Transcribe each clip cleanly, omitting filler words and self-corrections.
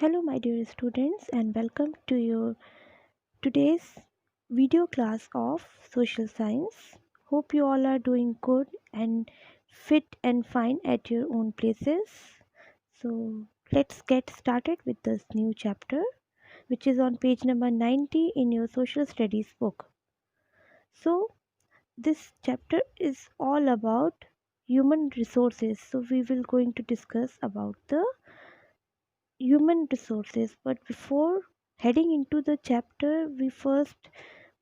Hello, my dear students, and welcome to your today's video class of social science. Hope you all are doing good and fit and fine at your own places. So, let's get started with this new chapter, which is on page number 90 in your social studies book. So, this chapter is all about human resources. So, we will going to discuss about the human resources. But before heading into the chapter, we first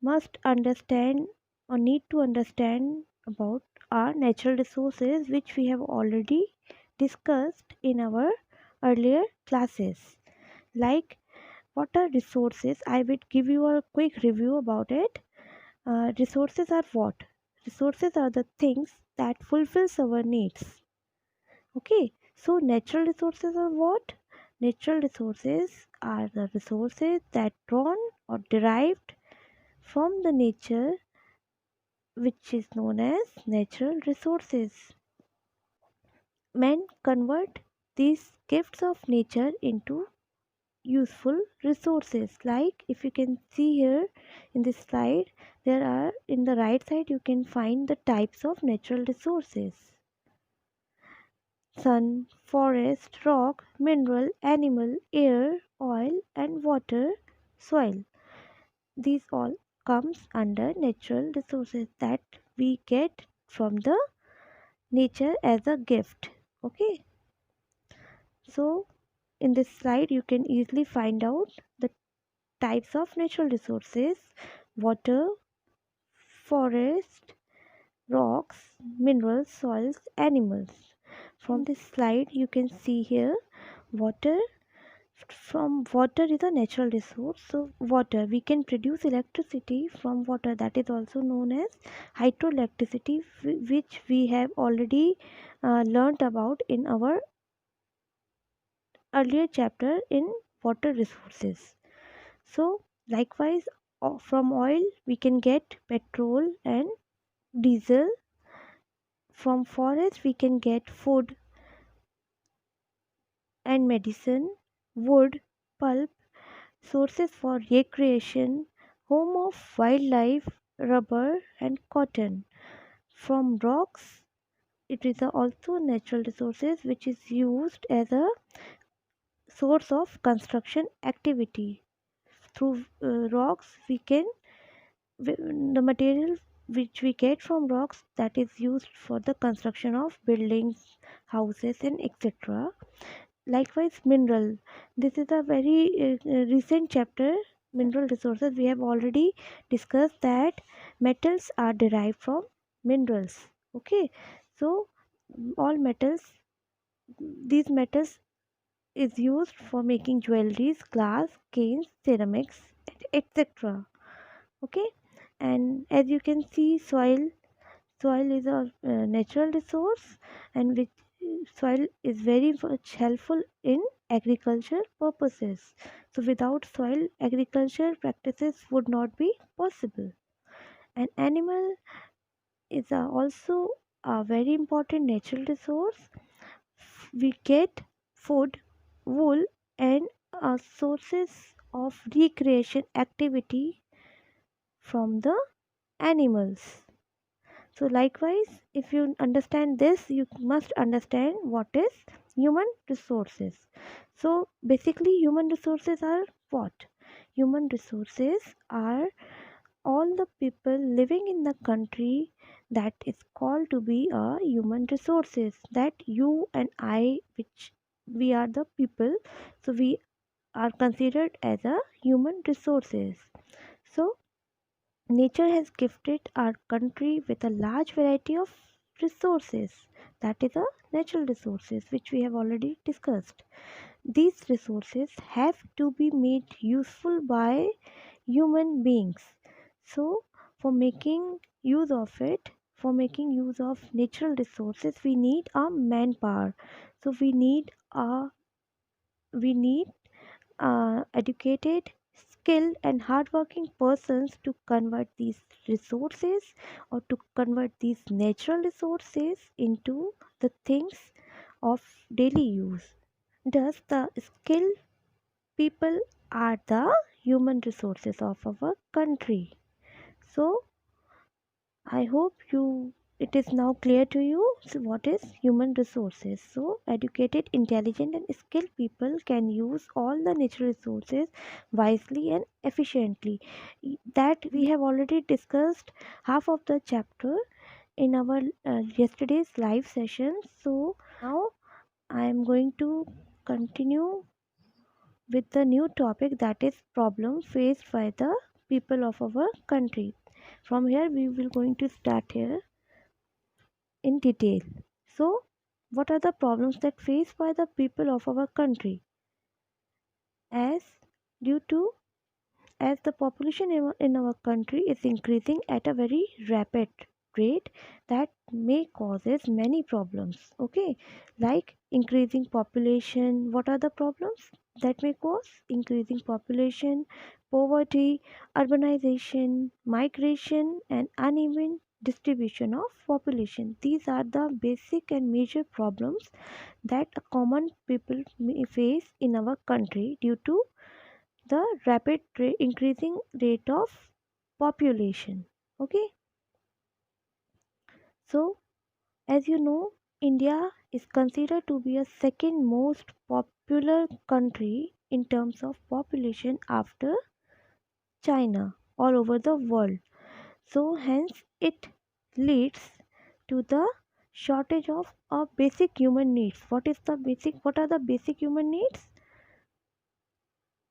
must understand or need to understand about our natural resources, which we have already discussed in our earlier classes. Like, what are resources? I will give you a quick review about it. Resources are what? Resources are the things that fulfills our needs. Okay, so natural resources are what? Natural resources are the resources that drawn or derived from the nature, which is known as natural resources. Men convert these gifts of nature into useful resources. Like if you can see here in this slide, there are in the right side you can find the types of natural resources: sun, forest, rock, mineral, animal, air, oil, and water, soil. These all comes under natural resources that we get from the nature as a gift. Okay, so in this slide you can easily find out the types of natural resources: water, forest, rocks, minerals, soils, animals. From this slide you can see here water. From water is a natural resource, so water we can produce electricity from water, that is also known as hydroelectricity, which we have already learnt about in our earlier chapter in water resources. So likewise, from oil we can get petrol and diesel. From forest we can get food and medicine, wood, pulp, sources for recreation, home of wildlife, rubber, and cotton. From rocks, it is also natural resources which is used as a source of construction activity. Through rocks, we can the material which we get from rocks, that is used for the construction of buildings, houses, and etc. Likewise, mineral. This is a very recent chapter. Mineral resources. We have already discussed that metals are derived from minerals. Okay, so all metals, these metals is used for making jewelries, glass, canes, ceramics, etc. Okay, and as you can see, soil is a natural resource, and which soil is very much helpful in agriculture purposes. So without soil, agriculture practices would not be possible. An animal is also a very important natural resource. We get food, wool, and sources of recreation activity from the animals. So, likewise, if you understand this, you must understand what is human resources. So, basically, human resources are what? Human resources are all the people living in the country that is called to be a human resources. That you and I, which we are the people, so we are considered as a human resources. So, nature has gifted our country with a large variety of resources. That is a natural resources which we have already discussed. These resources have to be made useful by human beings. So for making use of it, for making use of natural resources, we need a manpower. So we need educated, skilled, and hardworking persons to convert these resources or to convert these natural resources into the things of daily use. Thus, the skill people are the human resources of our country. So I hope you it is now clear to you what is human resources. So educated, intelligent and skilled people can use all the natural resources wisely and efficiently. That we have already discussed half of the chapter in our yesterday's live session. So now I am going to continue with the new topic, that is problem faced by the people of our country. From here we will going to start here in detail. So, what are the problems that faced by the people of our country as due to as the population in our country is increasing at a very rapid rate, that may causes many problems. Okay, like increasing population. What are the problems that may cause increasing population? Poverty, urbanization, migration and uneven distribution of population. These are the basic and major problems that a common people may face in our country due to the rapid increasing rate of population. Okay, so as you know, India is considered to be a second most popular country in terms of population after China all over the world. So hence it leads to the shortage of basic human needs. What are the basic human needs?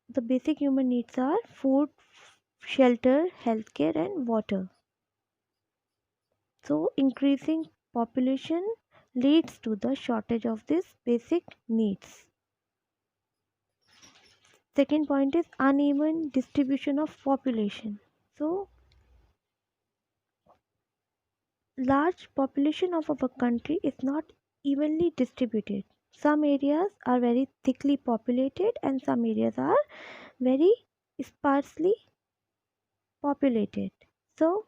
The basic human needs are food, shelter, healthcare and water. So, increasing population leads to the shortage of these basic needs. Second point is uneven distribution of population. So, large population of our country is not evenly distributed. Some areas are very thickly populated and some areas are very sparsely populated. So,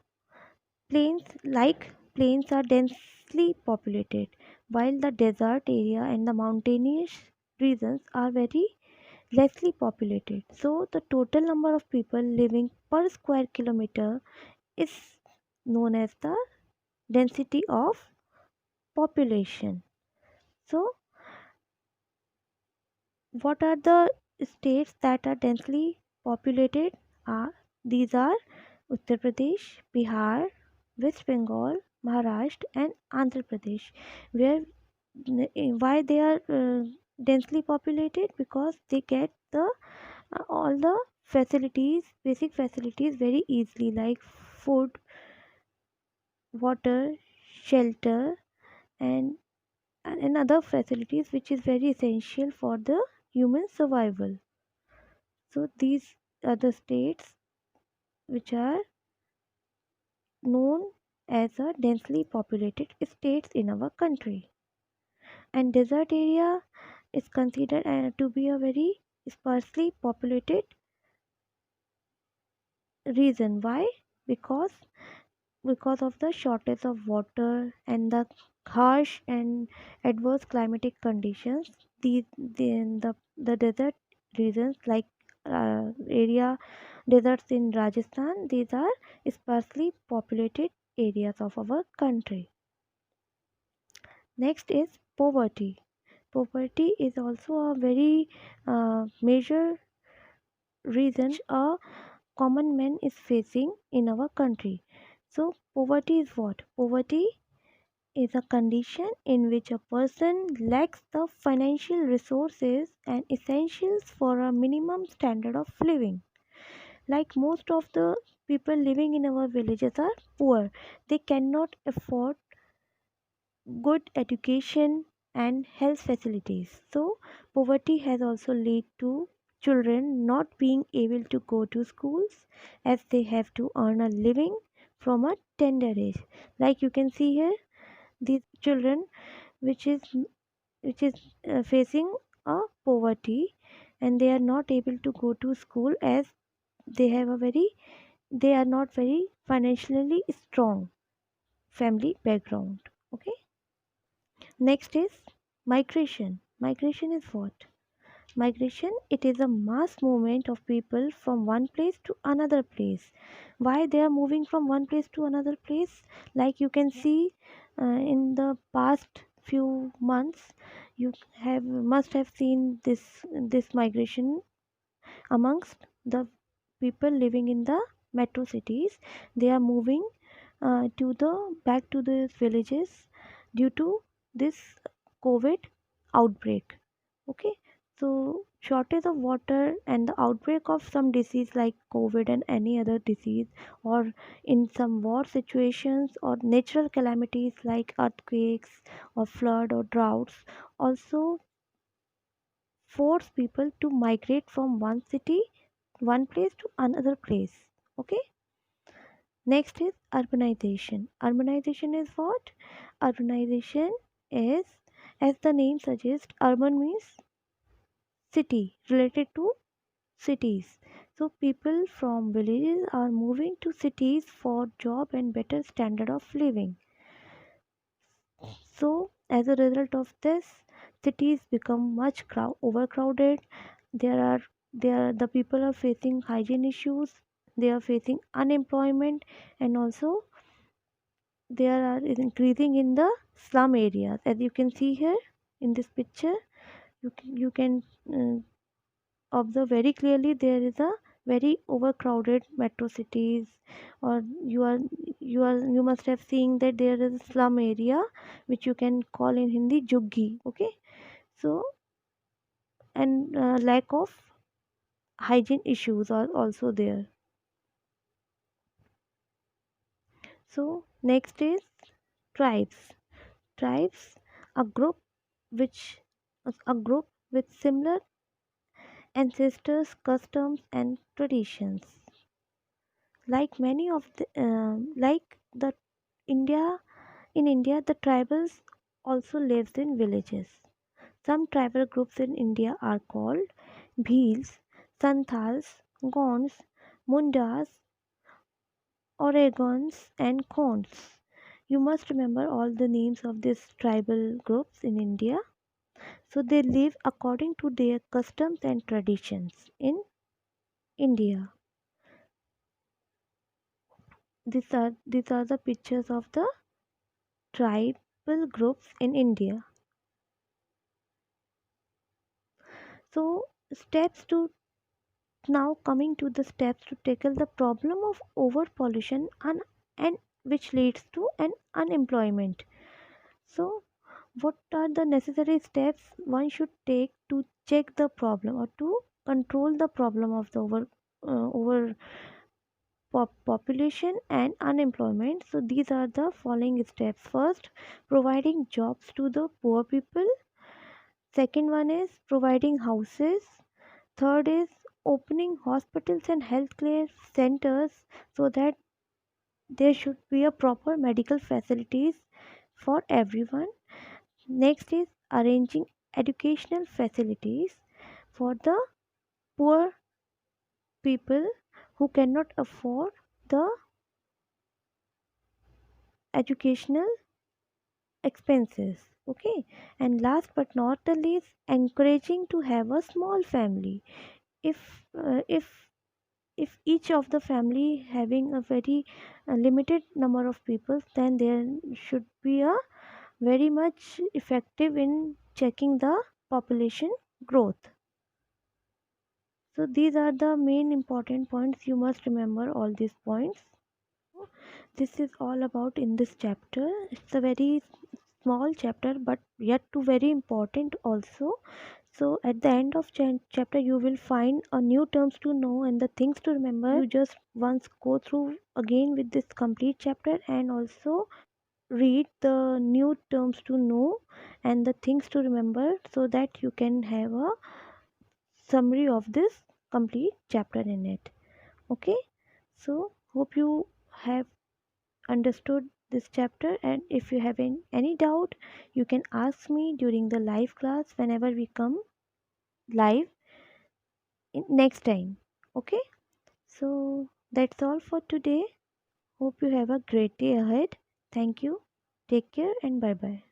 plains are densely populated, while the desert area and the mountainous regions are very lessly populated. So the total number of people living per square kilometer is known as the density of population. So what are the states that are densely populated? Are these are Uttar Pradesh, Bihar, West Bengal, Maharashtra, and Andhra Pradesh. Where why they are densely populated? Because they get the all the facilities, basic facilities, very easily, like food, water, shelter, and other facilities, which is very essential for the human survival. So these are the states which are known as a densely populated states in our country. And desert area is considered to be a very sparsely populated reason. Why? Because of the shortage of water and the harsh and adverse climatic conditions. The desert regions like area deserts in Rajasthan, these are sparsely populated areas of our country. Next is poverty. Poverty is also a very major reason a common man is facing in our country. So poverty is what? Poverty is a condition in which a person lacks the financial resources and essentials for a minimum standard of living. Like most of the people living in our villages are poor. They cannot afford good education and health facilities. So poverty has also led to children not being able to go to schools as they have to earn a living from a tender age. Like you can see here, these children which is facing a poverty, and they are not able to go to school as they have a very they are not very financially strong family background. Okay, next is migration. Migration is what? Migration, it is a mass movement of people from one place to another place. Why they are moving from one place to another place? Like you can see in the past few months, you have must have seen this migration amongst the people living in the metro cities. They are moving to the back to the villages due to this COVID outbreak. Okay, so shortage of water and the outbreak of some disease like COVID and any other disease, or in some war situations or natural calamities like earthquakes or flood or droughts, also force people to migrate from one place to another place. Okay, next is urbanization. Urbanization is what? Urbanization is, as the name suggests, urban means city, related to cities. So people from villages are moving to cities for job and better standard of living. So as a result of this, cities become much overcrowded. There are the people are facing hygiene issues. They are facing unemployment, and also there are is increasing in the slum areas. As you can see here in this picture, you can observe very clearly there is a very overcrowded metro cities, or you must have seen that there is a slum area which you can call in Hindi juggi. Okay, so and lack of hygiene issues are also there. So next is tribes. Tribes, a group which a group with similar ancestors, customs, and traditions. Like many of the like the India in India, the tribals also lives in villages. Some tribal groups in India are called Bhils, Santals, Gonds, Mundas, Oregons, and Khons. You must remember all the names of these tribal groups in India. So they live according to their customs and traditions in India. These are the pictures of the tribal groups in India. So steps to now coming to the steps to tackle the problem of overpollution and which leads to an unemployment. So what are the necessary steps one should take to check the problem or to control the problem of the over population and unemployment? So these are the following steps. First, providing jobs to the poor people. Second one is providing houses. Third is opening hospitals and healthcare centers so that there should be a proper medical facilities for everyone. Next is arranging educational facilities for the poor people who cannot afford the educational expenses. Okay, and last but not the least, encouraging to have a small family. If each of the family having a very limited number of people, then there should be a very much effective in checking the population growth. So these are the main important points. You must remember all these points. This is all about in this chapter. It's a very small chapter but yet too very important also. So at the end of chapter you will find a new terms to know and the things to remember. You just once go through again with this complete chapter and also read the new terms to know and the things to remember so that you can have a summary of this complete chapter in it. Okay, so hope you have understood this chapter, and if you have any doubt you can ask me during the live class whenever we come live next time. Okay, so that's all for today. Hope you have a great day ahead. Thank you, take care, and bye bye.